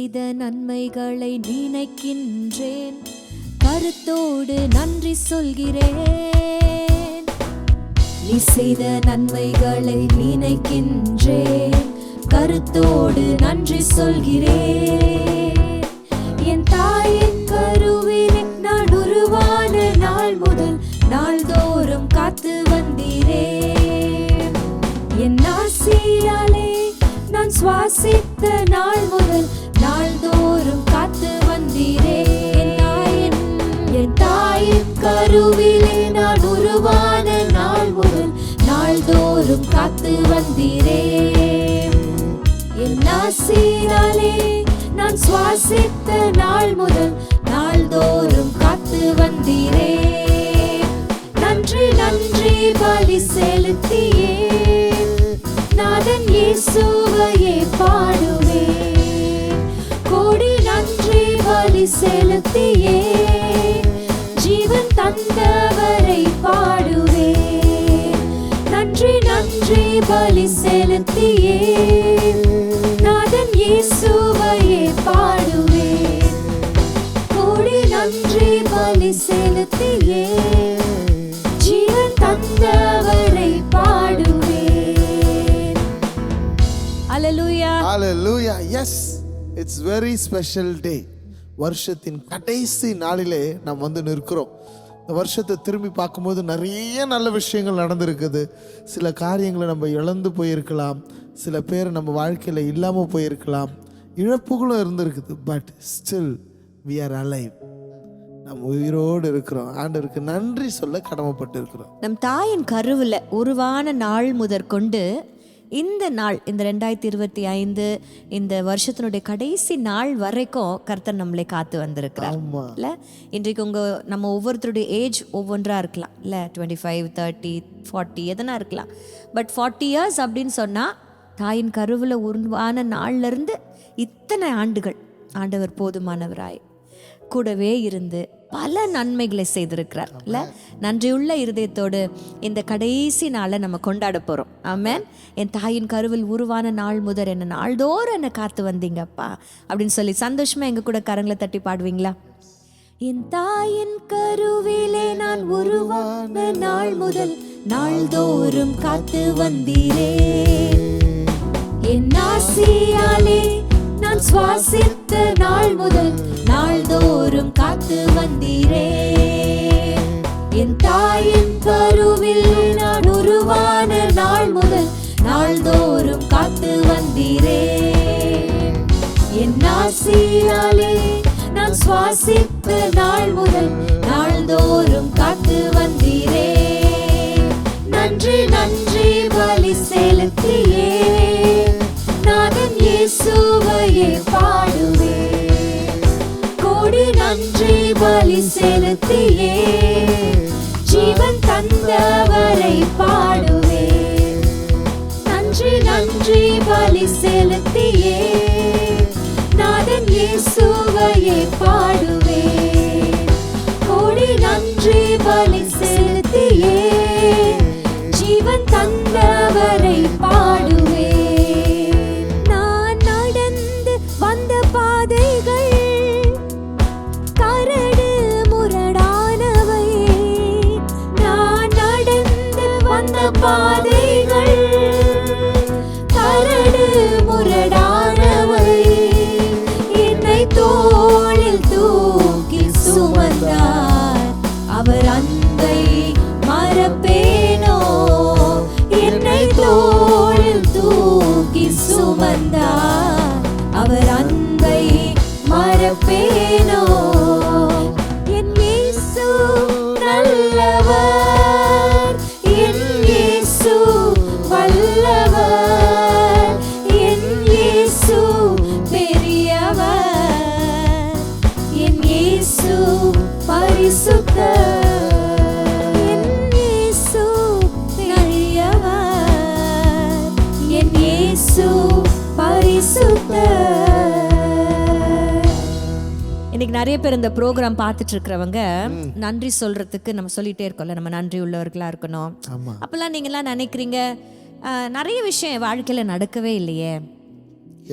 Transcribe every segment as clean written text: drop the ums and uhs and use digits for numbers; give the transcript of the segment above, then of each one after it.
செய்த நன்மைகளை நினைக்கின்றேன், கருத்தோடு நன்றி சொல்கிறேன். நீ செய்த நன்மைகளை நினைக்கின்றேன், கருத்தோடு நன்றி சொல்கிறேன். என் தாயின் கருவிலே நான் உருவான நாள் முதல் நாள்தோறும் காத்து வந்தீரே. என் ஆசியாலே நான் சுவாசித்த நாள் முதல் நாள்தோறும் காத்து வந்தீரே. என் தாயின் கருவிலே நான் உருவான நாள் முதல் நாள்தோறும் காத்து வந்தீரே. என் ஆசியாலே நான் சுவாசித்த நாள் முதல் நாள்தோறும் காத்து வந்தீரே. நன்றி நன்றி பலி செலுத்தியே நாதன் இயேசுவையே பாடுவேன். கோடி நன்றி பலி செலுத்தியே ஜீவன் தந்தவரை பாடுவேன். நன்றி நன்றி பலி செலுத்தியே நாதன் இயேசுவையே பாடுவேன். கோடி நன்றி பலி செலுத்தியே ஜீவன் தந்தவரை பாடுவேன். Hallelujah, hallelujah. Yes, it's very special day. வருஷத்தின் கடைசி நாளிலே நாம் வந்து நிற்கிறோம். இந்த வருஷத்தை திரும்பி பார்க்கும்போது நிறைய நல்ல விஷயங்கள் நடந்திருக்குது. சில காரியங்களை நம்ம இழந்து போயிருக்கலாம், சில பேர் நம்ம வாழ்க்கையில் இல்லாமல் போயிருக்கலாம், இழப்புகளும் இருந்திருக்குது. But still we are alive. நம்ம உயிரோடு இருக்கிறோம். ஆண்டவருக்கு நன்றி சொல்ல கடமைப்பட்டு இருக்கிறோம். நம் தாயின் கருவில் உருவான நாள் முதற்கொண்டு இந்த நாள், இந்த 2025 இந்த வருஷத்தினுடைய கடைசி நாள் வரைக்கும் கர்த்தர் நம்மளை காத்து வந்திருக்கிறார். இல்லை, இன்றைக்கு நம்ம ஒவ்வொருத்தருடைய ஏஜ் ஒவ்வொன்றா இருக்கலாம். இல்லை, 25, 30, 40 எதனா இருக்கலாம். பட் 40 இயர்ஸ் அப்படின்னு சொன்னால் தாயின் கருவில் உருவான நாள்லேருந்து இத்தனை ஆண்டுகள் ஆண்டவர் போதுமானவராய் கூடவே இருந்து பல நன்மைகளை செய்திருக்கிறார். இல்லை, நன்றியுள்ள இருதயத்தோடு இந்த கடைசி நாளை நம்ம கொண்டாட போகிறோம். ஆமென். என் தாயின் கருவில் உருவான நாள் முதல் என்ன நாள்தோறும் என்னை காத்து வந்தீங்கப்பா அப்படின்னு சொல்லி சந்தோஷமாக எங்கள் கூட கரங்களை தட்டி பாடுவீங்களா? என் தாயின் கருவிலே நான் உருவான நாள் முதல் நாள்தோறும் காத்து வந்தீரே. என் ஆசியாலே நான் சுவாசித்த நாள் முதல் நாள்தோறும் காத்து வந்தீரே. என் தாயின் கருவில் நான் உருவான நாள் முதல் நாள்தோறும் காத்து வந்தீரே. என் ஆசியாலே நான் சுவாசித்த நாள் முதல் நாள்தோறும் காத்து வந்தீரே. நன்றி நன்றி பலி செலுத்தியே நாதன் இயேசுவையே பாடுவேன். கோடி நன்றி பலி செலுத்தியே ஜீவன் தந்தவரை பாடுவேன். நன்றி நன்றி பலி செலுத்தியே நாதன் இயேசுவையே பாடுவேன். கோடி நன்றி பலி செலுத்தியே ஜீவன் தந்தவரை பாடுவேன். நான் நடந்து வந்த பாதைகள் கரடு முரடானவை. நான் நடந்து வந்த பாதைகள் கரடு முரடானவை. என்னை தோளில் தூக்கி சுமந்தார், அவர் அன்பை மறப்பேனோ. என்னை தோளில் தூக்கி சுமந்தார், அவர் அன்பை மறப்பேனோ. என் இயேசு நல்லவர், என் இயேசு வல்லவர், என் இயேசு பெரியவர், என் இயேசு பரிசுத்தர், என் இயேசு பெரியவர், என் இயேசு பரிசுத்தர். இன்னைக்கு நிறைய பேர் இந்த ப்ரோக்ராம் பார்த்துட்டு இருக்கிறவங்க நன்றி சொல்றதுக்கு நம்ம சொல்லிட்டே இருக்கோம்ல, நம்ம நன்றி உள்ளவர்களா இருக்கணும். அப்பெல்லாம் நீங்களாம் நினைக்கிறீங்க நிறைய விஷயம் என் வாழ்க்கையில நடக்கவே இல்லையே,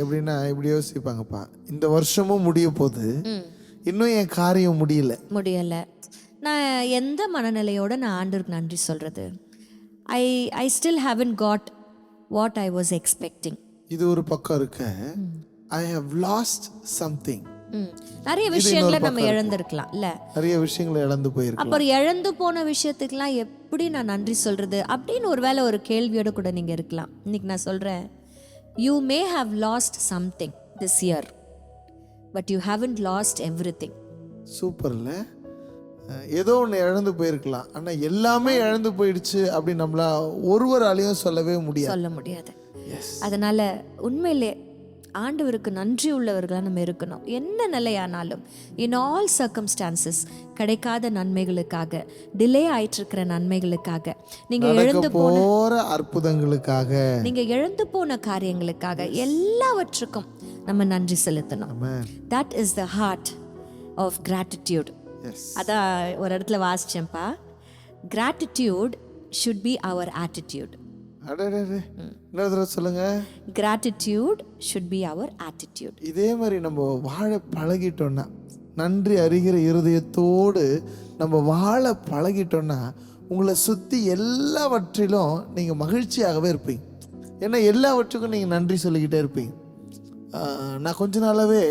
எப்படின்னா இப்படி யோசிப்பாங்கப்பா, இந்த வருஷமும் முடிய போகுது, இன்னும் என் காரியம் முடியலை, நான் எந்த மனநிலையோட நான் ஆண்டவருக்கு நன்றி சொல்கிறது? I still haven't got what I was expecting. இது ஒரு பக்கம் இருக்க, ஐ ஹவ் லாஸ்ட் சம்திங். நிறைய விஷயங்களை நம்ம இழந்திருக்கலாம் இல்ல, நிறைய விஷயங்களை இழந்து போயிருக்கலாம். அப்புறம் இழந்து போன விஷயத்துக்கெல்லாம் எப்படி நான் நன்றி சொல்றது அப்படின்னு ஒருவேளை ஒரு கேள்வியோட கூட நீங்க இருக்கலாம். இன்னைக்கு நான் சொல்றேன், you may have lost something this year, but you haven't lost everything. சூப்பர்ல. ஏதோ ஒன்று இழந்து போயிருக்கலாம், ஆனால் எல்லாமே இழந்து போயிடுச்சு அப்படின்னு நம்மளா ஒருவராலையும் சொல்ல முடியாது. அதனால உண்மையிலே ஆண்டவருக்கு நன்றி உள்ளவர்களாக நம்ம இருக்கணும். என்ன நிலையானாலும், இன் ஆல் சர்க்கம்ஸ்டான்சஸ், கிடைக்காத நன்மைகளுக்காக, டிலே ஆயிட்டு இருக்கிற நன்மைகளுக்காக, நீங்க இழந்து போன அற்புதங்களுக்காக, நீங்க இழந்து போன காரியங்களுக்காக, எல்லாவற்றுக்கும் நம்ம நன்றி செலுத்தணும். That is the heart of gratitude. அதான் ஒரு இடத்துல வாசிச்சேன்ப்பா, gratitude should be our attitude. சொல்லுங்க, gratitude should be our attitude. இதே மாதிரி நம்ம வாழ பழகிட்டோம்னா, நன்றி அறிகிற இருதயத்தோடு நம்ம வாழ பழகிட்டோம்னா, உங்களை சுற்றி எல்லாவற்றிலும் நீங்கள் மகிழ்ச்சியாகவே இருப்பீங்க. ஏன்னா எல்லாவற்றுக்கும் நீங்கள் நன்றி சொல்லிக்கிட்டே இருப்பீங்க. நான் கொஞ்ச நாளாகவே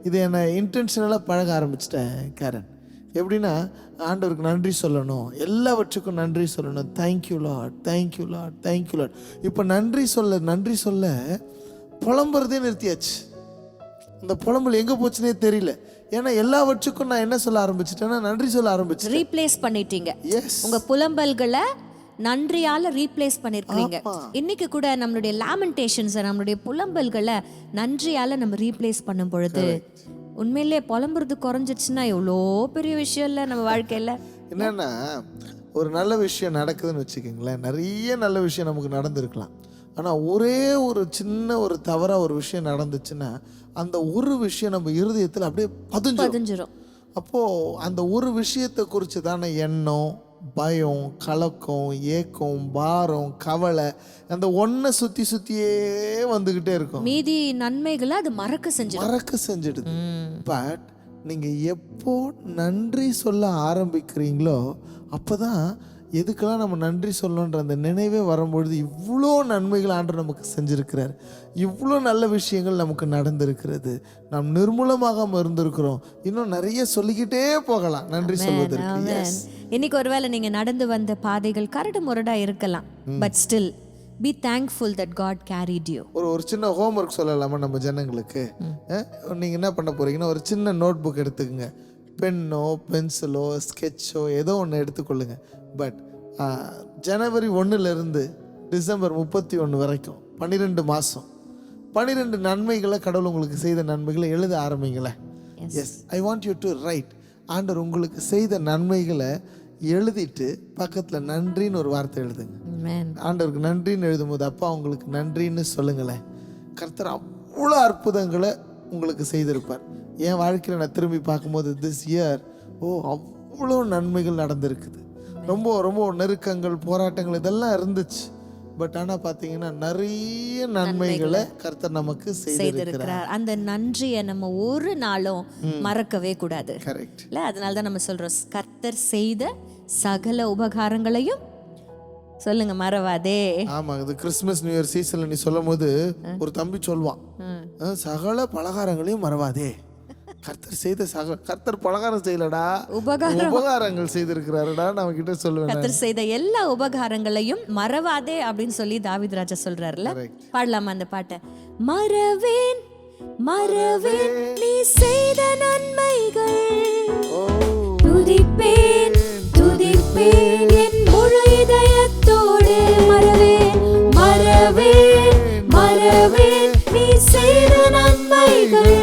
இதை என்னை இன்டென்ஷனலாக பழக ஆரம்பிச்சிட்டேன் கேரன். எப்படின்னா, ஆண்டவருக்கு நன்றி சொல்லணும், எல்லாவற்றுக்கும் நன்றி சொல்லணும். Thank you Lord, thank you Lord, thank you Lord. இப்போ நன்றி சொல்ல புலம்புறதே நிறுத்தியாச்சு. அந்த புலம்பல் எங்கே போச்சுன்னே தெரியல. ஏன்னா எல்லாவற்றுக்கும் நான் என்ன சொல்ல ஆரம்பிச்சிட்டேன்னா, நன்றி சொல்ல ஆரம்பிச்சு ரீப்ளேஸ் பண்ணிட்டீங்க. உங்க புலம்பல்களை நன்றியால ரீப்ளேஸ் பண்ணிருக்கீங்க. இன்னைக்கு கூட நம்மளுடைய லேமெண்டேஷன்ஸ், நம்மளுடைய புலம்பல்களை நன்றியால நம்ம ரீப்ளேஸ் பண்ணும் பொழுது உண்மையிலே புலம்புறது குறைஞ்சிச்சுன்னா எவ்வளோ பெரிய விஷயம் இல்லை நம்ம வாழ்க்கையில். என்னன்னா, ஒரு நல்ல விஷயம் நடக்குதுன்னு வச்சுக்கோங்களேன், நிறைய நல்ல விஷயம் நமக்கு நடந்திருக்கலாம். ஆனால் ஒரே ஒரு சின்ன ஒரு தவறாக ஒரு விஷயம் நடந்துச்சுன்னா, அந்த ஒரு விஷயம் நம்ம இருதயத்தில் அப்படியே பதிஞ்சிரும். அப்போது அந்த ஒரு விஷயத்தை குறித்து தானே எண்ணம், பயம், கலக்கம், ஏக்கம், பாரம், கவலை, அந்த ஒன்றை சுற்றியே வந்துக்கிட்டே இருக்கும். மீதி நன்மைகளை அது மறக்க செஞ்சிடுது. பட் நீங்கள் எப்போ நன்றி சொல்ல ஆரம்பிக்கிறீங்களோ அப்போ தான் எதுக்கெல்லாம் நம்ம நன்றி சொல்லணுன்ற அந்த நினைவே வரும்பொழுது இவ்வளோ நன்மைகள் ஆண்டவர் நமக்கு செஞ்சுருக்கிறார், இவ்வளோ நல்ல விஷயங்கள் நமக்கு நடந்திருக்கிறது, நாம் நிர்மூலமாக இருந்திருக்கிறோம், இன்னும் நிறைய சொல்லிக்கிட்டே போகலாம் நன்றி சொல்வதற்கு. இன்னைக்கு ஒருவேளை நீங்கள் நடந்து வந்த பாதைகள் கரடு முரடாக இருக்கலாம், but still be thankful that God carried you. ஒரு சின்ன ஹோம்ஒர்க் சொல்லலாமா நம்ம ஜனங்களுக்கு? நீங்கள் என்ன பண்ண போகிறீங்கன்னா, ஒரு சின்ன நோட் புக் எடுத்துக்கோங்க, பென்னோ பென்சிலோ ஸ்கெட்சோ ஏதோ ஒன்று எடுத்துக்கொள்ளுங்க. பட் ஜனவரி 1லேருந்து டிசம்பர் 31 வரைக்கும் 12 மாதம் 12 நன்மைகளை, கடவுள் உங்களுக்கு செய்த நன்மைகளை எழுத ஆரம்பிங்களேன். Yes, I want you to write. ஆண்டவர் உங்களுக்கு செய்த நன்மைகளை எழுதிட்டு பக்கத்தில் நன்றின்னு ஒரு வார்த்தை எழுதுங்க. ஆண்டவருக்கு நன்றின்னு எழுதும்போது, அப்பா உங்களுக்கு நன்றின்னு சொல்லுங்களேன். கர்த்தர் அவ்வளோ அற்புதங்களை உங்களுக்கு செய்திருப்பார். என் வாழ்க்கையில் நான் திரும்பி பார்க்கும்போது திஸ் இயர் அவ்வளோ நன்மைகள் நடந்திருக்குது. ரொம்ப ரொம்ப நெருக்கங்கள், போராட்டங்கள் இதெல்லாம் இருந்துச்சு. பட் ஆனால் பார்த்தீங்கன்னா நிறைய நன்மைகளை கர்த்தர் நமக்கு செய்திருக்கிறார். அந்த நன்றியை நம்ம ஒரு நாளும் மறக்கவே கூடாது. கரெக்ட் இல்லை? அதனால தான் நம்ம சொல்கிறோம், கர்த்தர் செய்த சகல உபகாரங்களையும் சொல்லுங்க மறவாதே. ஆமா, இது கிறிஸ்துமஸ் நியூ இயர் சீசன்ல நீ சொல்லும் போது ஒரு தம்பி சொல்வான், சகல பலகாரங்களையும் மறவாதே. கர்த்தர் செய்த கர்த்தர் பலகாரம் செய்யலடா, உபகாரங்கள் செய்திருக்கிறாருடா நம்ம கிட்ட சொல்லுவேன். கர்த்தர் செய்த எல்லா உபகாரங்களையும் மறவாதே அப்படின்னு சொல்லி தாவீது ராஜா சொல்றாருல. பாடலாமா அந்த பாட்டை? மறவேன் மறவேன் நீ செய்த நன்மைகள், துதிப்பேன் துதிப்பேன் என் முழு இதயத்தோடு. மறவேன் மறவேன் மறவேன் நீ செய்த நன்மைகள்,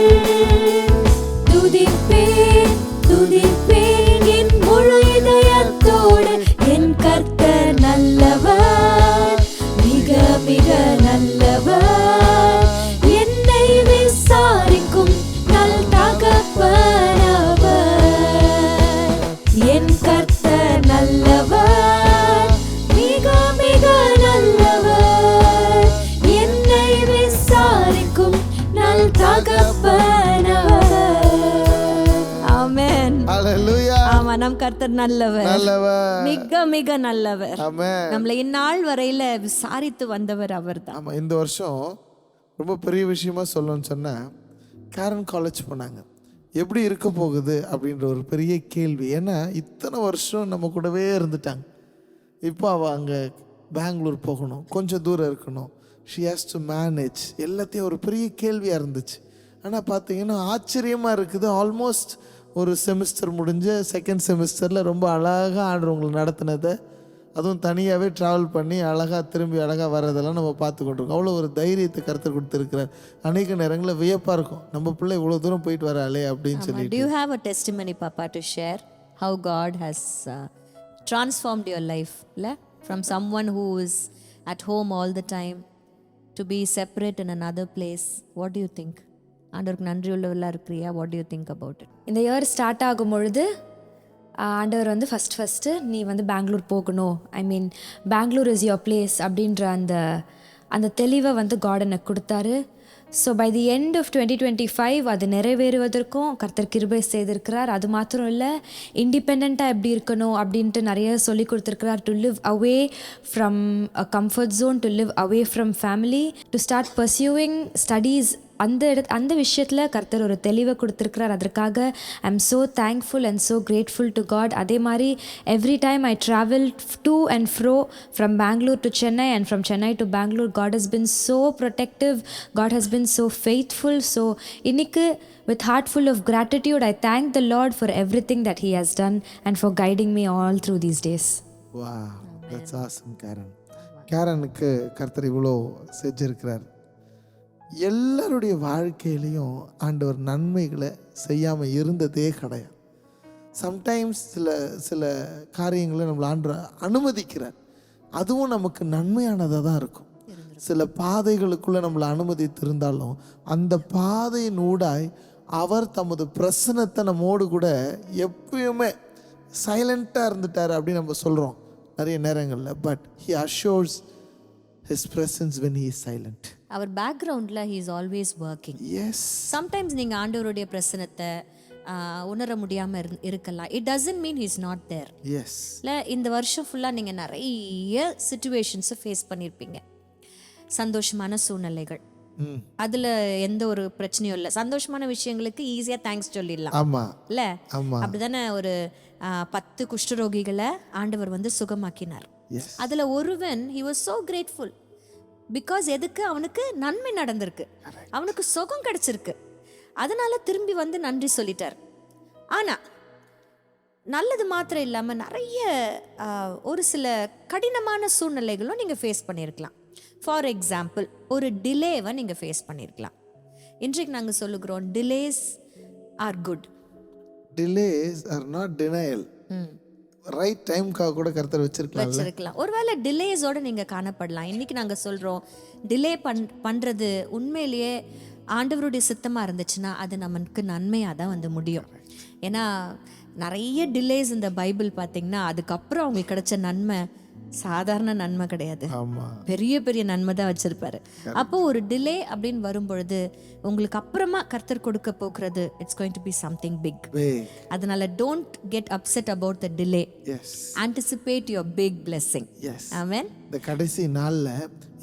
துதிப்பேன் துதிப்பேன் என் முழு இதயத்தோடு. என் கர்த்தர் நல்லவர், மிக மிக நல்லவர், என்னை விசாரிக்கும் நல் தகப்பனவர். நம் கர்த்தர் நல்லவர், நல்லவர், மிக மிக நல்லவர். ஆமென். நம்மளை இந்நாள் வரையில விசாரித்து வந்தவர் அவர்தான். ஆமாம், இந்த வருஷம் ரொம்ப பெரிய விஷயமா சொல்லணும்னு சொன்னால், கேரன் காலேஜ் போனாங்க. எப்படி இருக்க போகுது அப்படின்ற ஒரு பெரிய கேள்வி. ஏன்னா இத்தனை வருஷம் நம்ம கூடவே இருந்துட்டாங்க. இப்போ அவள் அங்கே பெங்களூர் போகணும், கொஞ்சம் தூரம் இருக்கணும். ஷி ஹேஸ் டு மேனேஜ் எல்லாத்தையும். ஒரு பெரிய கேள்வியாக இருந்துச்சு. ஆனால் பார்த்தீங்கன்னா ஆச்சரியமாக இருக்குது. ஆல்மோஸ்ட் ஒரு செமிஸ்டர் முடிஞ்ச செகண்ட் செமிஸ்டரில் ரொம்ப அழகாக ஆண்டவங்களை நடத்தினதை, அதுவும் தனியாகவே ட்ராவல் பண்ணி அழகாக திரும்பி அழகாக வர்றதெல்லாம் நம்ம பார்த்து கொண்டிருக்கோம். அவ்வளோ ஒரு தைரியத்தை கருத்து கொடுத்துருக்கிறார். அநேக நேரங்களில் வியப்பாக இருக்கும், நம்ம பிள்ளை இவ்வளோ தூரம் போயிட்டு வராளே அப்படின்னு சொல்லி. Do you have a testimony, Papa, to share how God has transformed your life? From someone who is at home all the time to be separate in another place. What do you think? ஆண்டவருக்கு நன்றி உள்ளவர்களாக இருக்கிறியா? What do you think about it? இந்த year start ஆகும் பொழுது ஆண்டவர் வந்து first நீ வந்து பெங்களூர் போகணும், I mean Bangalore is your place அப்படின்ற அந்த தெளிவை வந்து காட் எனக்கு கொடுத்தாரு. So by the end of 2025 அது நிறைவேறுவதற்கும் கர்த்தர் கிருபை செய்திருக்கிறார். அது மாத்திரம் இல்லை, இண்டிபெண்ட்டாக எப்படி இருக்கணும் அப்படின்ட்டு நிறைய சொல்லி கொடுத்துருக்கிறார். To live away from a comfort zone, to live away from family, to start pursuing studies. அந்த விஷயத்தில் கர்த்தர் ஒரு தெளிவை கொடுத்துருக்கிறார். அதற்காக I am so thankful and so grateful to God. அதே மாதிரி every time I travel to and fro from Bangalore to Chennai and from Chennai to Bangalore, God has been so protective, God has been so faithful. So இன்னைக்கு with heart full of gratitude I thank the Lord for everything that he has done and for guiding me all through these days. Wow, that's awesome, Karen. கேரனுக்கு கர்த்தர் இவ்வளோ செஞ்சிருக்கிறார். எல்லாருடைய வாழ்க்கையிலையும் ஆண்டவர் நன்மைகளை செய்யாமல் இருந்ததே கிடையாது. சம்டைம்ஸ் சில காரியங்களை நம்மளை ஆண்டவர் அனுமதிக்கிறார். அதுவும் நமக்கு நன்மையானதாக தான் இருக்கும். சில பாதைகளுக்குள்ளே நம்மளை அனுமதித்திருந்தாலும் அந்த பாதையின் ஊடாய் அவர் தமது பிரசனத்தை நம்மோடு கூட எப்பயுமே சைலண்ட்டாக இருந்துட்டார் அப்படின்னு நம்ம சொல்கிறோம் நிறைய நேரங்களில். But he assures his presence when he is silent. அவர் பேக்ரவுண்டில் he is always working. Yes. Sometimes நீங்கள் ஆண்டவருடைய பிரசனத்தை உணர முடியாமல் இருக்கலாம். It doesn't mean he is not there. Yes. இல்லை, இந்த வருஷம் ஃபுல்லாக நீங்கள் நிறைய சிச்சுவேஷன்ஸை ஃபேஸ் பண்ணியிருப்பீங்க. சந்தோஷமான சூழ்நிலைகள், அதில் எந்த ஒரு பிரச்சனையும் இல்லை. சந்தோஷமான விஷயங்களுக்கு ஈஸியாக தேங்க்ஸ் சொல்லிடலாம். ஆமாம், இல்லை ஆமாம். அப்படிதானே? ஒரு 10 குஷ்டரோகிகளை ஆண்டவர் வந்து சுகமாக்கினார். அதில் ஒருவன் he was so grateful because எதுக்கு? அவனுக்கு நன்மை நடந்திருக்கு, அவனுக்கு சுகம் கிடைச்சிருக்கு. அதனால திரும்பி வந்து நன்றி சொல்லிட்டார். ஆனால் நல்லது மாத்திரம் இல்லாமல் நிறைய ஒரு சில கடினமான சூழ்நிலைகளும் நீங்கள் ஃபேஸ் பண்ணியிருக்கலாம். ஃபார் எக்ஸாம்பிள், ஒரு டிலேவை நீங்கள் ஃபேஸ் பண்ணியிருக்கலாம். இன்றைக்கு நாங்கள் சொல்லுகிறோம், delays are good. Delays are not denial. Right டைம்க்காக கூட கர்த்தர் வச்சிருக்கலாம். ஒருவேளை டிலேஸோட நீங்கள் காணப்படலாம். இன்னைக்கு நாங்கள் சொல்கிறோம், டிலே பண்ணுறது உண்மையிலேயே ஆண்டவருடைய சித்தமாக இருந்துச்சுன்னா அது நமக்கு நன்மையாக தான் வந்து முடியும். ஏன்னா நிறைய டிலேஸ் இந்த பைபிள் பார்த்தீங்கன்னா அதுக்கப்புறம் அவங்களுக்கு கிடைச்ச நன்மை சாதாரண நன்மை கிடையாது, பெரிய பெரிய நன்மை தான் வச்சிருப்பாரு. அப்போ ஒரு டிலே அப்படின்னு வரும்பொழுது உங்களுக்கு அப்புறமா கர்த்தர் கொடுக்க போகிறது it's going to be something big. அதனால don't get upset about the delay. Anticipate your big blessing. Amen. இந்த கடைசி நாளில்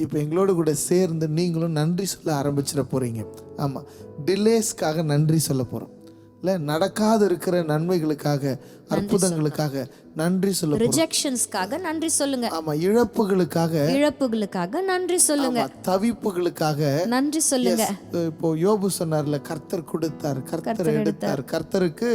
இப்போ எங்களோட கூட சேர்ந்து நீங்களும் நன்றி சொல்ல ஆரம்பிச்சிட போறீங்க. ஆமாம், டிலேஸ்க்காக நன்றி சொல்ல போகிறோம். இல்லை, நடக்காத இருக்கிற நன்மைகளுக்காக, அற்புதங்களுக்காக நன்றி சொல்ல, ரிஜெக்ஷன்ஸ்க்காக நன்றி சொல்லுங்க. ஆமா, இழப்புகளுக்காக நன்றி சொல்லுங்க, தவிப்புகளுக்காக நன்றி சொல்லுங்க. இப்போ யோபு சொன்னார்ல, கர்த்தர் கொடுத்தார், கர்த்தர் எடுத்தார், கர்த்தருக்கு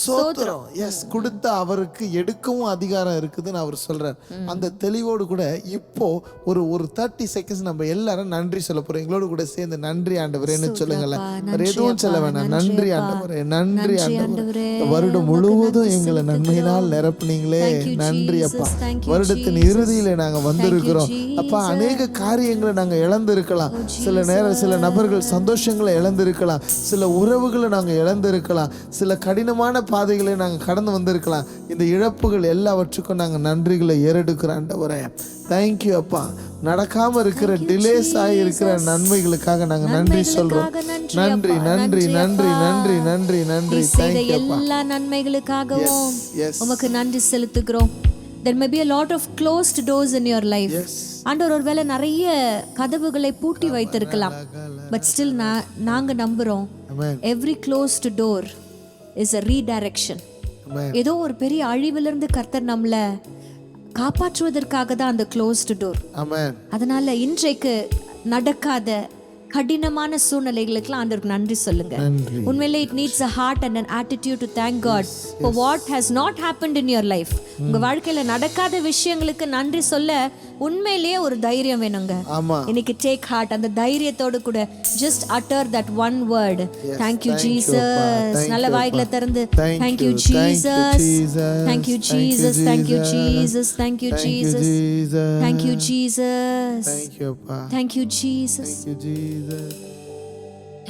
சோத்திரம். எஸ், கொடுத்த அவருக்கு எடுக்கவும் அதிகாரம் இருக்குதுன்னு அவர் சொல்றார். அந்த தெளிவோடு கூட இப்போ ஒரு 30 செகண்ட்ஸ் நம்ம எல்லாரும் நன்றி சொல்ல போறோம். எங்களோடு கூட சேர்ந்து நன்றி ஆண்டவரேன்னு சொல்லுங்களேன். எதுவும் சொல்ல வேணாம். நன்றி ஆண்டவரே, நன்றி ஆண்டவரே, வருடம் முழுவதும் எங்களை நன்மையினால் நிரப்புனீங்களே, நன்றி அப்பா. வருடத்தின் இறுதியில நாங்க வந்திருக்கிறோம் அப்பா. அநேக காரியங்களை நாங்க இழந்திருக்கலாம். சில நேரம் சில நபர்கள் சந்தோஷங்களை இழந்திருக்கலாம், சில உறவுகளை நாங்க இழந்திருக்கலாம், சில கடினமான பாதைகளை நாங்கள் கடந்து வந்திருக்கலாம். இந்த இழப்புகள் எல்லாவற்றுக்கும் நாங்கள் நன்றிகளை ஏறெடுக்கிறோம் ஆண்டவரே. தேங்க்யூ அப்பா. நடக்காம இருக்கிற டிலேஸ் ஆகி இருக்கிற நன்மைகளுக்காக நாங்க நன்றி சொல்றோம். நன்றி நன்றி நன்றி நன்றி நன்றி நன்றி. செய்த எல்லா நன்மைகளுக்காகவும் உமக்கு நன்றி செலுத்துகிறோம். There may be a lot of closed doors in your life. ஆண்டவர் ஒருவேளை நிறைய கதவுகளை பூட்டி வைத்திருக்கலாம். பட் ஸ்டில் நாங்க நம்புறோம் every closed door is a redirection. ஏதோ ஒரு பெரிய அழிவிலிருந்து கர்த்தர் நம்மள காப்பாற்றுவதற்காக தான் அந்த closed door. அதனால இன்றைக்கு நடக்காத கடினமான சூழ்நிலைகளுக்கெல்லாம் ஆண்டவருக்கு நன்றி சொல்லுங்க. உண்மையிலே it needs a heart and an attitude to thank God for what has not happened in your life. உங்க வாழ்க்கையில நடக்காத விஷயங்களுக்கு நன்றி சொல்ல உண்மையிலேயே ஒரு தைரியம் வேணுங்க. இன்னைக்கு take heart, அந்த தைரியத்தோடு கூட just utter that one word, thank you Jesus. நல்ல வாய்களை திறந்து thank you Jesus, thank you Jesus, thank you Jesus, thank you Jesus, thank you Jesus, thank you Jesus,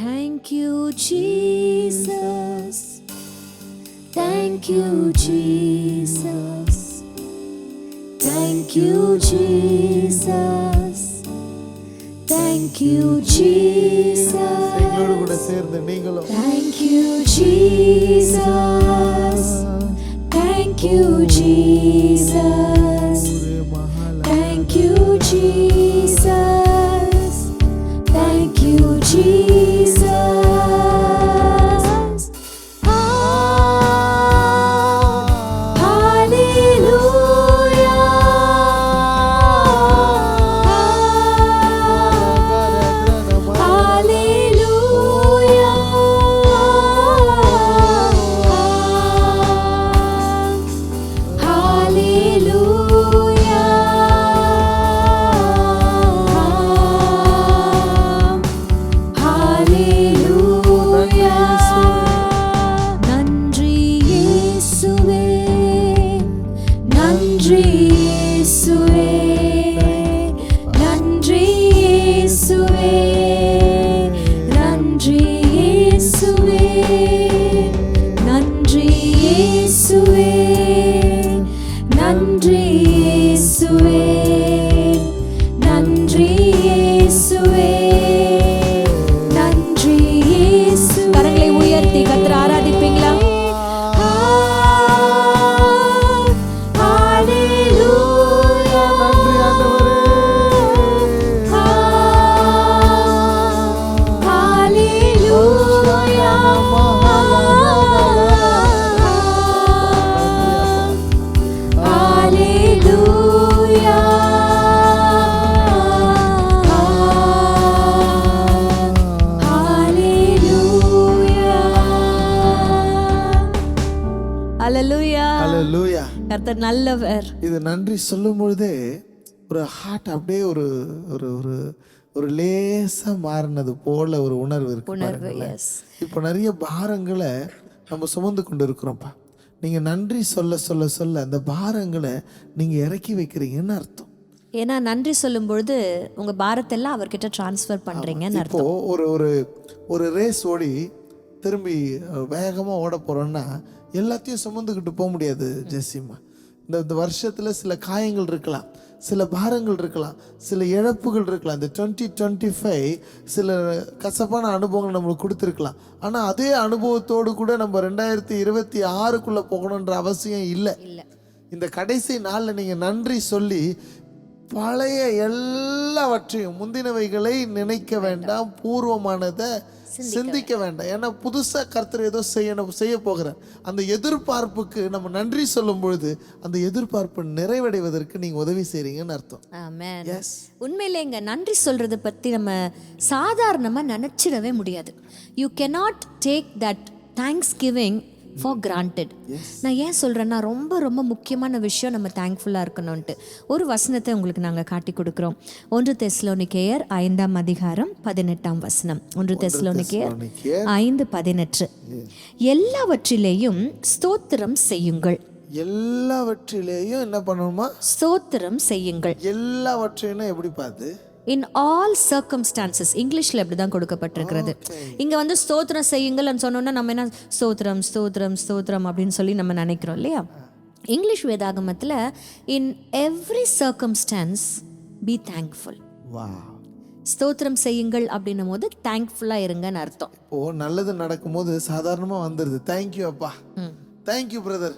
thank you Jesus, thank you Jesus, thank you Jesus, thank you Jesus, எங்களோடு கூட சேர்ந்து நீங்களும் thank you Jesus, thank you Jesus, thank you Jesus, thank you Jesus. கரங்களை உயர்த்தி கர்த்தரை ஆராதிப்பீங்களா? கர்த்தர் நல்லவர். இது நன்றி சொல்லும் பொழுதே ஒரு ஹார்ட் அப்படியே ஒரு ஒரு ஒரு ஒரு லேசா மாறினது போல ஒரு உணர்வு இருக்கு. இப்போ நிறைய பாரங்களை நம்ம சுமந்து கொண்டு இருக்கிறோம்ப்பா. நீங்க நன்றி சொல்ல சொல்ல சொல்ல அந்த பாரங்களை நீங்க இறக்கி வைக்கிறீங்கன்னு அர்த்தம். ஏன்னா நன்றி சொல்லும் பொழுது உங்க பாரத்தெல்லாம் அவர்கிட்ட டிரான்ஸ்ஃபர் பண்றீங்கன்னு அர்த்தம். இப்போ ஒரு ஒரு ஒரு ரேஸ் ஓடி திரும்பி வேகமா ஓட போறோம்னா எல்லாத்தையும் சுமந்துக்கிட்டு போக முடியாது ஜெசிமா. இந்த வருஷத்துல சில காயங்கள் இருக்கலாம், சில பாரங்கள் இருக்கலாம், சில இழப்புகள் இருக்கலாம். இந்த 2025 சில கசப்பான அனுபவங்கள் நம்மளுக்கு கொடுத்துருக்கலாம். ஆனால் அதே அனுபவத்தோடு கூட நம்ம 2026க்குள்ளே போகணுன்ற அவசியம் இல்லை. இந்த கடைசி நாளில் நீங்கள் நன்றி சொல்லி பழைய எல்லாவற்றையும் முந்தினவைகளை நினைக்க வேண்டாம், பூர்வமானதை சிந்திக்க வேண்டாம். ஏன்னா புதுசாக கர்த்தர் ஏதோ செய்ய போகிறார். அந்த எதிர்பார்ப்புக்கு நம்ம நன்றி சொல்லும் பொழுது அந்த எதிர்பார்ப்பு நிறைவடைவதற்கு நீங்க உதவி செய்றீங்கன்னு அர்த்தம். ஆமென். உண்மையிலேங்க நன்றி சொல்றதை பத்தி நம்ம சாதாரணமா நினைச்சிடவே முடியாது. You cannot take that thanksgiving for granted. நான் ஏன் சொல்கிறேன்னா ரொம்ப ரொம்ப முக்கியமான விஷயம் நம்ம தேங்க்ஃபுல்லாக இருக்கணும்ன்ட்டு. ஒரு வசனத்தை உங்களுக்கு நாங்கள் காட்டி கொடுக்குறோம். 1 தெசலோனிக்கேயர் 5ஆம் அதிகாரம் 18ஆம் வசனம். 1 தெசலோனிக்கேயர் 5:18. எல்லாவற்றிலேயும் ஸ்தோத்திரம் செய்யுங்கள். எல்லாவற்றிலேயும் என்ன பண்ணணுமா? ஸ்தோத்திரம் செய்யுங்கள். எல்லாவற்றையும் எப்படி பார்த்து? In all circumstances. இங்கிலீஷில் இப்படி தான் கொடுக்கப்பட்டிருக்கிறது. இங்கே வந்து ஸ்தோத்திரம் செய்யுங்கள்னு சொன்னோன்னா நம்ம என்ன ஸ்தோத்திரம் ஸ்தோத்திரம் ஸ்தோத்திரம் அப்படின்னு சொல்லி நம்ம நினைக்கிறோம் இல்லையா? இங்கிலீஷ் வேதாகமத்தில் in every circumstance be thankful. வா, ஸ்தோத்திரம் செய்யுங்கள் அப்படின்னும் போது தேங்க்ஃபுல்லா இருங்கன்னு அர்த்தம். இப்போ நல்லது நடக்கும்போது சாதாரணமா வந்துருது, தேங்க்யூ அப்பா, தேங்க்யூ பிரதர்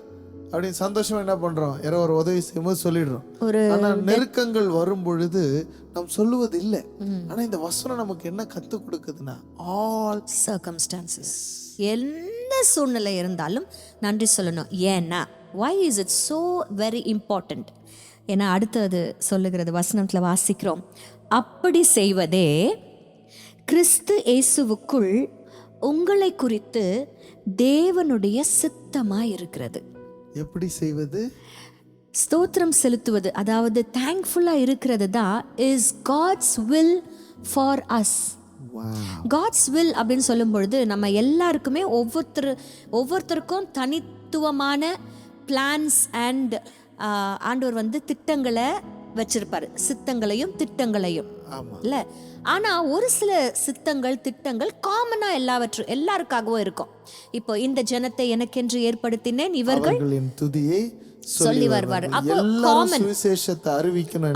அப்படின்னு சந்தோஷமா என்ன பண்றோம், யாரோ ஒரு உதவி செய்யும்போது சொல்லிடுறோம். ஆனா நெருக்கங்கள் வரும் பொழுது நாம் சொல்லுவது இல்லை. ஆனா இந்த வசனம் நமக்கு என்ன கத்து கொடுக்குதுன்னா, ஆல் சர்க்கம்ஸ்டான்சஸ், எந்த சூழ்நிலை இருந்தாலும் நன்றி சொல்லணும். ஏன்னா why is it so very important? ஏன்னா அடுத்தது சொல்லுகிறது வசனத்துல வாசிக்கிறோம், அப்படி செய்வதே கிறிஸ்து இயேசுவுக்குள் உங்களை குறித்து தேவனுடைய சித்தமாய் இருக்கிறது. எப்படி செய்வது? ஸ்தோத்திரம் செலுத்துவது, அதாவது தேங்க்ஃபுல்லா இருக்கிறது தான் is God's will for us. God's will அப்படின்னு சொல்லும் பொழுது நம்ம எல்லாருக்குமே ஒவ்வொருத்தருக்கும் தனித்துவமான பிளான்ஸ் அண்ட் ஆண்டவர் வந்து திட்டங்களை வச்சிருப்பாரு, சித்தங்களையும் திட்டங்களையும் இல்ல. ஆனா ஒரு சில சித்தங்கள் திட்டங்கள் காமனா எல்லாருக்காகவும் இருக்கும். இப்போ இந்த ஜனத்தை எனக்கென்று ஏற்படுத்தினேன், இவர்கள் துதியை சொல்லி வருவார். அப்போ காமன்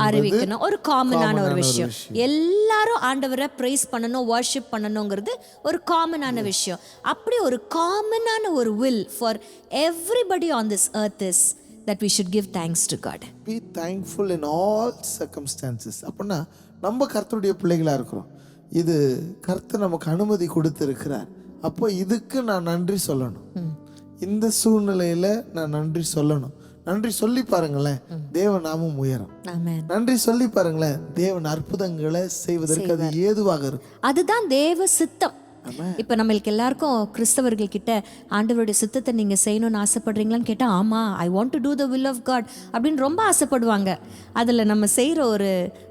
அறிவிக்கணும், ஒரு காமனான ஒரு விஷயம். எல்லாரும் ஆண்டவரை பிரைஸ் பண்ணணும், வர்ஷிப் பண்ணணுங்கிறது ஒரு காமனான விஷயம். அப்படி ஒரு காமனான ஒரு will for everybody on this earth is that we should give thanks to God. Be thankful in all circumstances. அப்படின்னா நம்ம கர்த்தருடைய பிள்ளைகளா இருக்கிறோம், இது கர்த்தர் நமக்கு அனுமதி கொடுத்திருக்கிறார். அப்போ இதுக்கு நான் நன்றி சொல்லணும், இந்த சூழ்நிலையில நான் நன்றி சொல்லணும். நன்றி சொல்லி பாருங்களேன், தேவ நாமம் உயரும். நன்றி சொல்லி பாருங்களேன், தேவன் அற்புதங்களை செய்வதற்கு அது ஏதுவாக இருக்கும். அதுதான் தேவ சித்தம். இப்ப நம்மளுக்கு எல்லாருக்கும் கிறிஸ்தவர்கள் கிட்ட ஆண்டவருடைய சித்தத்தை நீங்க செய்யணும்னு ஆசைப்படுறீங்களான்னு கேட்டா, ஆமா, I want to do the will of God அப்படின்னு ரொம்ப ஆசைப்படுவாங்க. அதுல நம்ம செய்யற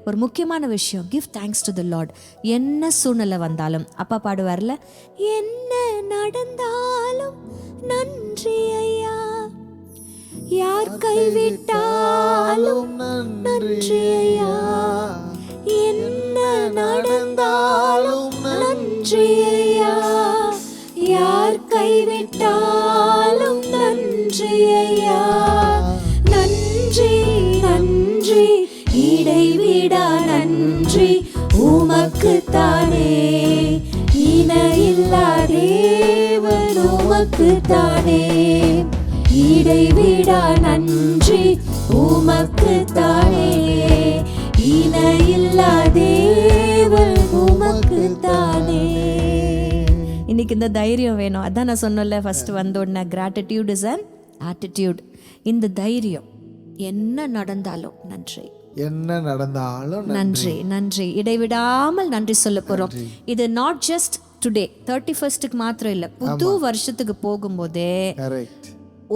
ஒரு முக்கியமான விஷயம், give thanks to the lord. என்ன சூழ்நிலை வந்தாலும், அப்பா பாடுவார்ல, என்ன நடந்தாலும் நன்றி ஐயா, யார் கைவிட்டாலும் நன்றி ஐயா, என்ன நடந்தாலும் நன்றி ஐயா, யார் கைவிட்டாலும் நன்றி ஐயா, நன்றி நன்றி இடைவிடா நன்றி உமக்குத்தானே, இணையில்லா தேவன் உமக்குத்தானே, இடைவிடா நன்றி உமக்குத்தானே, இணையில்லா தேவன் உமக்குத்தானே. இன்னைக்கு இந்த தைரியம் வேணும். அதான் நான் சொன்னல ஃபர்ஸ்ட் வந்த உடனே, கிராட்டிடியூட் இஸ் an attitude. இந்த தைரியம், என்ன நடந்தாலும் நன்றி, என்ன நடந்தாலும் நன்றி நன்றி, இடைவிடாமல் நன்றி சொல்ல போறோம். இது நாட் ஜஸ்ட் டுடே 31st மாத்திரம் இல்ல, புது வருஷத்துக்கு போகும்போதே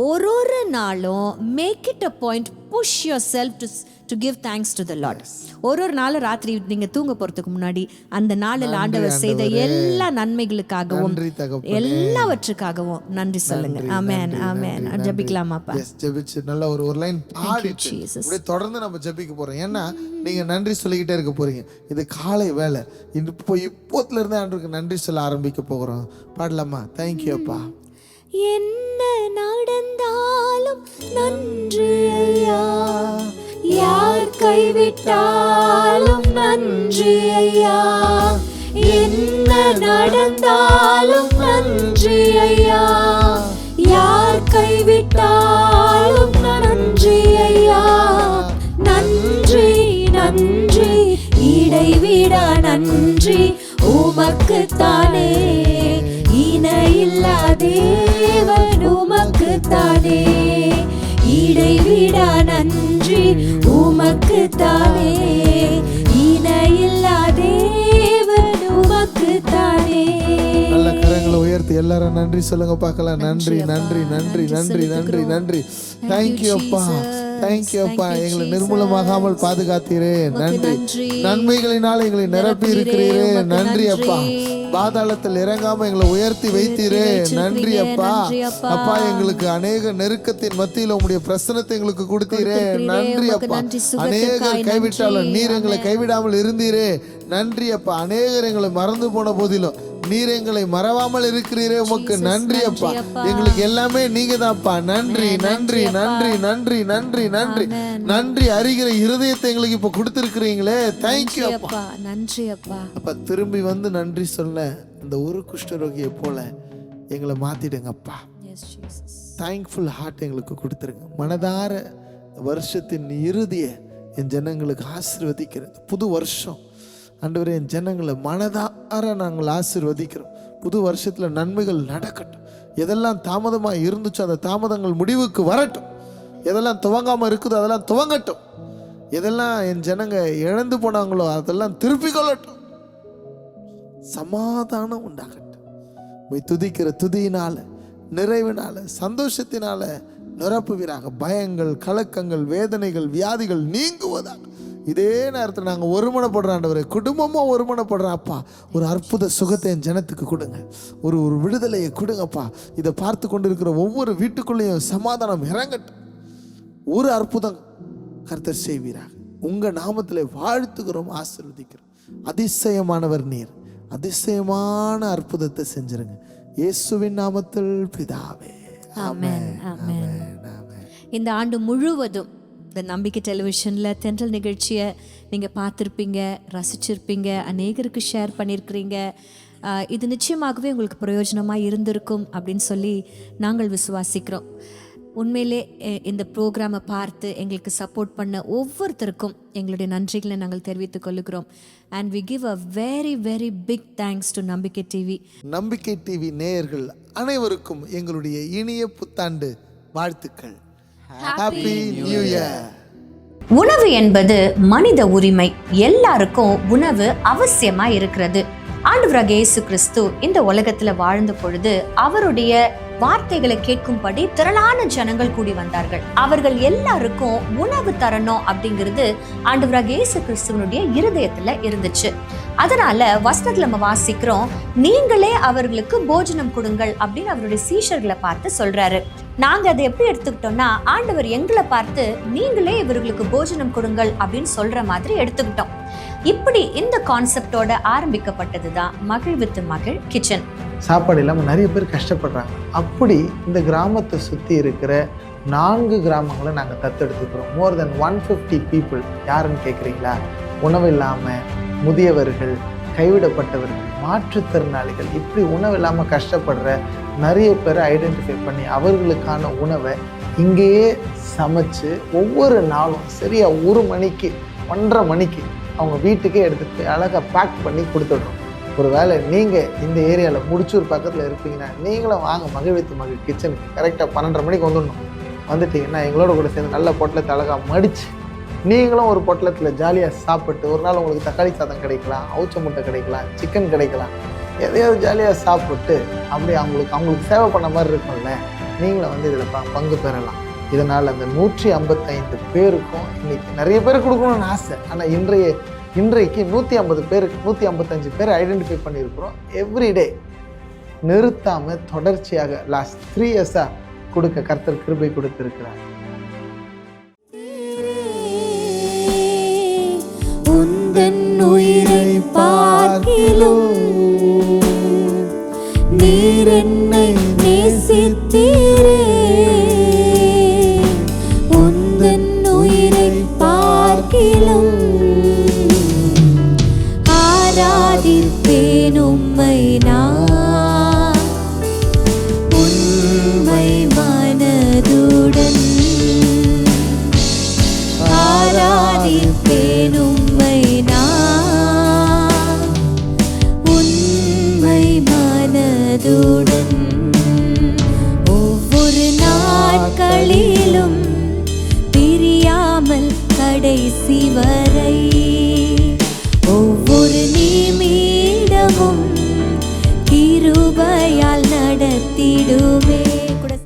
ஒரு நாளும் make it a point, push yourself to give thanks to the lord. ஒரு நாள் ராத்திரி நீங்க தூங்க போறதுக்கு முன்னாடி அந்த நாளில் ஆண்டவர் செய்த எல்லா நன்மைகளுக்காகவும் எல்லாவற்றுக்காகவும் நன்றி சொல்லுங்க. ஆமென் ஆமென். ஜெபிக்கலாமாப்பா? ஜெபிச்சு நல்ல ஒரு லைன் பாடிட்டு அப்படியே தொடர்ந்து நம்ம ஜெபிக்க போறோம். ஏன்னா நீங்க நன்றி சொல்லிக்கிட்டே இருக்க போறீங்க. இது காலை வேலை, இப்போத்துல இருந்து ஆண்டவருக்கு நன்றி சொல்ல ஆரம்பிக்க போகிறோம். பாடலாமா? தேங்க்யூ அப்பா. என்ன நடந்தாலும் நன்றி ஐயா, யார் கைவிட்டாலும் நன்றி ஐயா, என்ன நடந்தாலும் நன்றி ஐயா, யார் கைவிட்டாலும் நன்றி ஐயா, நன்றி நன்றி இடைவிடா நன்றி உமக்குத்தானே, இணையில்லா தேவன் உமக்குத்தானே, இடைவிடா நன்றி உமக்குத்தானே, இணையில்லா தேவன் உமக்குத்தானே. நல்ல கரங்களை உயர்த்தி எல்லாரும் நன்றி சொல்லுங்க பார்க்கலாம். நன்றி நன்றி நன்றி நன்றி நன்றி நன்றி. தேங்க்யூ அப்பா, தேங்க்யூ அப்பா, எங்களை நிர்மூலமாகாமல் பாதுகாத்தீரே, நன்றி. நன்மைகளினால் எங்களை நிரப்பி இருக்கிறீரே, நன்றி அப்பா. பாதாளத்தில் இறங்காம எங்களை உயர்த்தி வைத்தீரே, நன்றி அப்பா. அப்பா, எங்களுக்கு அநேக நெருக்கத்தின் மத்தியில் உங்களுடைய பிரசனத்தை எங்களுக்கு கொடுத்தீரே, நன்றி அப்பா. அநேகர் கைவிட்டாலும் நீர் எங்களை கைவிடாமல் இருந்தீரே, நன்றி அப்பா. அநேகர் எங்களை மறந்து போன போதிலும் நீர் எங்களை மறவாமல் இருக்கிறீரே, உமக்கு நன்றி அப்பா. எங்களுக்கு எல்லாமே நீங்க தான்ப்பா. நன்றி நன்றி நன்றி நன்றி நன்றி நன்றி நன்றி. அறிகிற இருதயத்தை எங்களுக்கு இப்ப கொடுத்திருக்கிறீங்களே, தேங்க்யூ அப்பா. நன்றி அப்பா. அப்ப திரும்பி வந்து நன்றி சொல்ல இந்த ஒரு குஷ்டரோகியை போல எங்களை மாத்திடுங்கப்பா. தேங்க்ஃபுல் ஹார்ட் எங்களுக்கு கொடுத்துருங்க. மனதார வருஷத்தின் இறுதிய என் ஜனங்களுக்கு ஆசீர்வதிக்கிறது. புது வருஷம் ஆண்டவரே, என் ஜனங்களை மனதார நாங்கள் ஆசீர்வதிக்கிறோம். புது வருஷத்தில் நன்மைகள் நடக்கட்டும். எதெல்லாம் தாமதமாக இருந்துச்சோ அந்த தாமதங்கள் முடிவுக்கு வரட்டும். எதெல்லாம் துவங்காமல் இருக்குதோ அதெல்லாம் துவங்கட்டும். எதெல்லாம் என் ஜனங்க இழந்து போனாங்களோ அதெல்லாம் திருப்பி கொள்ளட்டும். சமாதானம் உண்டாகட்டும். போய் துதிக்கிற துதியினால, நிறைவினால, சந்தோஷத்தினால நிரப்புவீராக. பயங்கள், கலக்கங்கள், வேதனைகள், வியாதிகள் நீங்குவதாக. இதே நேரத்தில் நாங்கள் ஒருமனப்படுறோம் ஆண்டவரே, குடும்பமாக ஒருமனப்படுறோம் அப்பா. ஒரு அற்புத சுகத்தை என் ஜனத்துக்கு கொடுங்க. ஒரு விடுதலையை கொடுங்கப்பா. இதை பார்த்து கொண்டு இருக்கிற ஒவ்வொரு வீட்டுக்குள்ளேயும் சமாதானம் இறங்கட்டும். ஒரு அற்புதம் கர்த்தர் செய்வீராக. உங்கள் நாமத்தில் வாழ்த்துக்கிறோம், ஆசீர்வதிக்கிறோம். அதிசயமானவர் நீர். அதிசயமான அற்புதத்தை செஞ்சிருங்க இயேசுவின் நாமத்தில் பிதாவே. ஆமென், ஆமென். இந்த ஆண்டு முழுவதும் இந்த நம்பிக்கை டெலிவிஷனில் தென்றல் நிகழ்ச்சியை நீங்கள் பார்த்துருப்பீங்க, ரசிச்சிருப்பீங்க, அநேகருக்கு ஷேர் பண்ணியிருக்கிறீங்க. இது நிச்சயமாகவே உங்களுக்கு பிரயோஜனமாக இருந்திருக்கும் அப்படின்னு சொல்லி நாங்கள் விசுவாசிக்கிறோம். உண்மையிலே இந்த ப்ரோக்ராமை பார்த்து எங்களுக்கு சப்போர்ட் பண்ண ஒவ்வொருத்தருக்கும் எங்களுடைய நன்றிகளை நாங்கள் தெரிவித்துக் கொள்கிறோம். And we give a very very big thanks to நம்பிக்கை டிவி. நம்பிக்கை டிவி நேயர்கள் அனைவருக்கும் எங்களுடைய இனிய புத்தாண்டு வாழ்த்துக்கள். Happy new year. உணவு என்பது மனித உரிமை. எல்லாருக்கும் உணவு அவசியமா இருக்கிறது. ஆண்டவராகிய இயேசு கிறிஸ்து இந்த உலகத்துல வாழ்ந்த பொழுது அவருடைய வார்த்தைகளை கேட்கும்படி திரளான ஜனங்கள் கூடி வந்தார்கள். அவர்கள் எல்லாருக்கும் உணவு தரணும் அப்படிங்கிறது ஆண்டவராகிய இயேசு கிறிஸ்துவனுடைய இருதயத்துல இருந்துச்சு. அதனால வசனத்துல நம்ம வாசிக்கிறோம், நீங்களே அவர்களுக்கு போஜனம் கொடுங்கள் அப்படின்னு அவருடைய சீஷர்களை பார்த்து சொல்றாரு. நாங்க அதை எப்படி எடுத்துக்கிட்டோம்னா, ஆண்டவர் எங்களை பார்த்து நீங்களே இவர்களுக்கு போஜனம் கொடுங்கள் அப்படின்னு சொல்ற மாதிரி எடுத்துக்கிட்டோம். இப்படி இந்த கான்செப்டோட ஆரம்பிக்கப்பட்டதுதான் மகிழ் வித் மகிழ் கிச்சன். சாப்பாடு இல்லாமல் நிறைய பேர் கஷ்டப்படுறாங்க. அப்படி இந்த கிராமத்தை சுற்றி இருக்கிற 4 கிராமங்களை நாங்கள் தத்தெடுத்துக்கிறோம். மோர் தென் 150 பீப்புள். யாருன்னு கேட்குறீங்களா? உணவு இல்லாமல் முதியவர்கள், கைவிடப்பட்டவர்கள், மாற்றுத்திறனாளிகள், இப்படி உணவு இல்லாமல் கஷ்டப்படுற நிறைய பேரை ஐடென்டிஃபை பண்ணி அவர்களுக்கான உணவை இங்கேயே சமைச்சு ஒவ்வொரு நாளும் சரியாக 1 மணிக்கு 1:30 மணிக்கு அவங்க வீட்டுக்கே எடுத்துகிட்டு போய் அழகாக பேக் பண்ணி கொடுத்துட்றோம். ஒரு வேளை நீங்கள் இந்த ஏரியாவில் முடிச்சூர் பக்கத்தில் இருப்பீங்கன்னா நீங்களும் வாங்க மகிழ் வித் மகிழ் கிச்சனுக்கு. கரெக்டாக 12:30 மணிக்கு வந்துடணும். வந்துட்டிங்கன்னா எங்களோட கூட சேர்ந்து நல்ல பொட்டலத்தை அழகாக மடித்து நீங்களும் ஒரு பொட்டலத்தில் ஜாலியாக சாப்பிட்டு, ஒரு நாள் உங்களுக்கு தக்காளி சாதம் கிடைக்கலாம், அவுச்ச முட்டை கிடைக்கலாம், சிக்கன் கிடைக்கலாம், எதையாவது ஜாலியாக சாப்பிட்டு அப்படி அவங்களுக்கு சேவை பண்ண மாதிரி இருக்கும்ல, நீங்களும் வந்து இதில் பங்கு பெறலாம். இதனால் அந்த 155 பேருக்கும் இன்னைக்கு நிறைய பேர் கொடுக்கணும்னு ஆசை. ஆனால் இன்றைக்கு 155 பேர் ஐடென்டிஃபை பண்ணியிருக்கிறோம். எவ்ரிடே நிறுத்தாமல் தொடர்ச்சியாக லாஸ்ட் 3 இயர்ஸாக கொடுக்க கர்த்தர் கிருபை கொடுத்திருக்கிறார். உந்தன் உயிரை பார்க்கிலும் நீர் என்னை நேசித்தீரே. உந்தன் உயிரை பார்க்கிலும் ஆராதிப்பேன் உம்மை நான் உண்மை மனதுடன். ஆராதிப்பேன் உம்மை நான் உண்மை மனதுடன். ஒவ்வொரு நாட்களிலும் பிரியாமல் கடைசி வரை